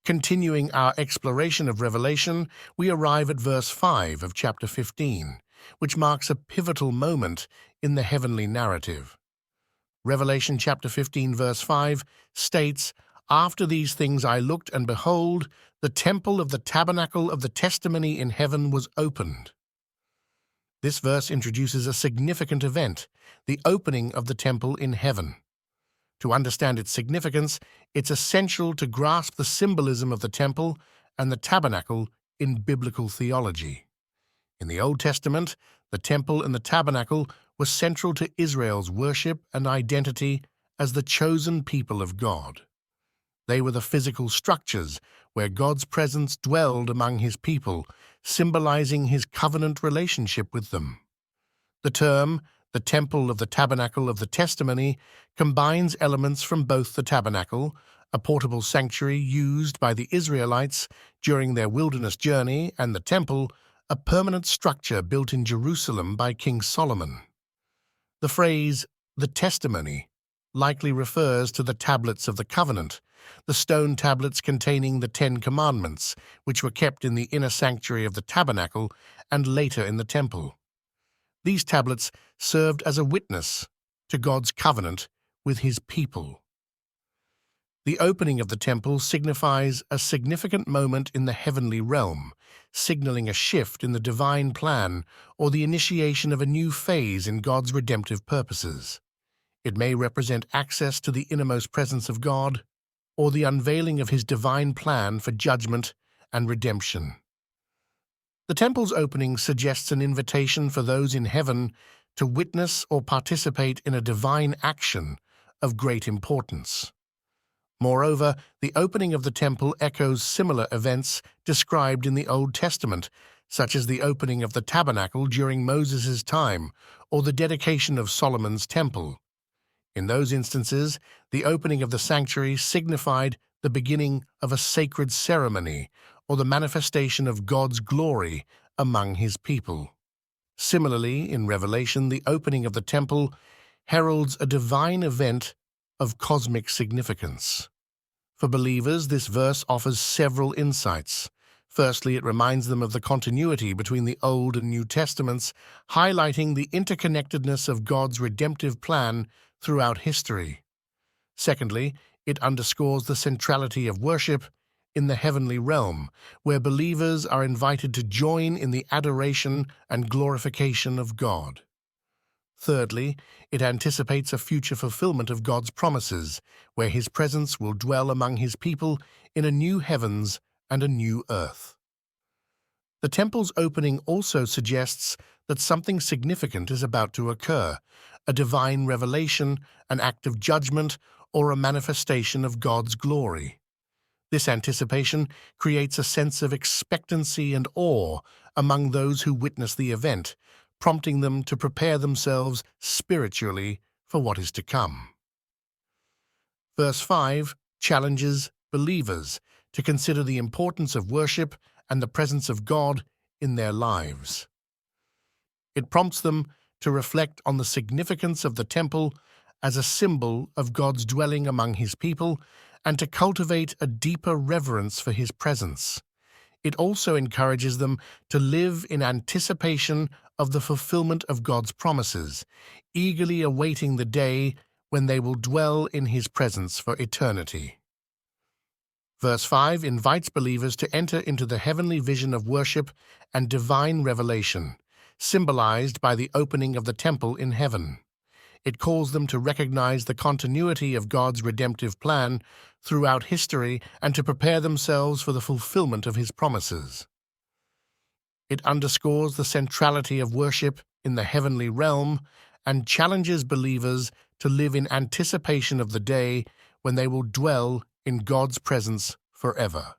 Continuing our exploration of Revelation, we arrive at verse 5 of chapter 15, which marks a pivotal moment in the heavenly narrative. Revelation chapter 15 verse 5 states, "After these things I looked, and behold, the temple of the tabernacle of the testimony in heaven was opened." This verse introduces a significant event, the opening of the temple in heaven. To understand its significance, it's essential to grasp the symbolism of the temple and the tabernacle in biblical theology. In the Old Testament, the temple and the tabernacle were central to Israel's worship and identity as the chosen people of God. They were the physical structures where God's presence dwelled among his people, symbolizing his covenant relationship with them. The term, the temple of the tabernacle of the testimony, combines elements from both the tabernacle, a portable sanctuary used by the Israelites during their wilderness journey, and the temple, a permanent structure built in Jerusalem by King Solomon. The phrase, the testimony, likely refers to the tablets of the covenant, the stone tablets containing the 10 Commandments, which were kept in the inner sanctuary of the tabernacle and later in the temple. These tablets served as a witness to God's covenant with his people. The opening of the temple signifies a significant moment in the heavenly realm, signaling a shift in the divine plan or the initiation of a new phase in God's redemptive purposes. It may represent access to the innermost presence of God or the unveiling of his divine plan for judgment and redemption. The temple's opening suggests an invitation for those in heaven to witness or participate in a divine action of great importance. Moreover, the opening of the temple echoes similar events described in the Old Testament, such as the opening of the tabernacle during Moses' time or the dedication of Solomon's temple. In those instances, the opening of the sanctuary signified the beginning of a sacred ceremony or the manifestation of God's glory among his people. Similarly, in Revelation, the opening of the temple heralds a divine event of cosmic significance. For believers, this verse offers several insights. Firstly, it reminds them of the continuity between the Old and New Testaments, highlighting the interconnectedness of God's redemptive plan throughout history. Secondly, it underscores the centrality of worship in the heavenly realm, where believers are invited to join in the adoration and glorification of God. Thirdly, it anticipates a future fulfillment of God's promises, where his presence will dwell among his people in a new heavens and a new earth. The temple's opening also suggests that something significant is about to occur, a divine revelation, an act of judgment, or a manifestation of God's glory. This anticipation creates a sense of expectancy and awe among those who witness the event, prompting them to prepare themselves spiritually for what is to come. Verse 5 challenges believers to consider the importance of worship and the presence of God in their lives. It prompts them to reflect on the significance of the temple as a symbol of God's dwelling among his people and to cultivate a deeper reverence for his presence. It also encourages them to live in anticipation of the fulfillment of God's promises, eagerly awaiting the day when they will dwell in his presence for eternity. Verse 5 invites believers to enter into the heavenly vision of worship and divine revelation, symbolized by the opening of the temple in heaven. It calls them to recognize the continuity of God's redemptive plan throughout history and to prepare themselves for the fulfillment of his promises. It underscores the centrality of worship in the heavenly realm and challenges believers to live in anticipation of the day when they will dwell in God's presence forever.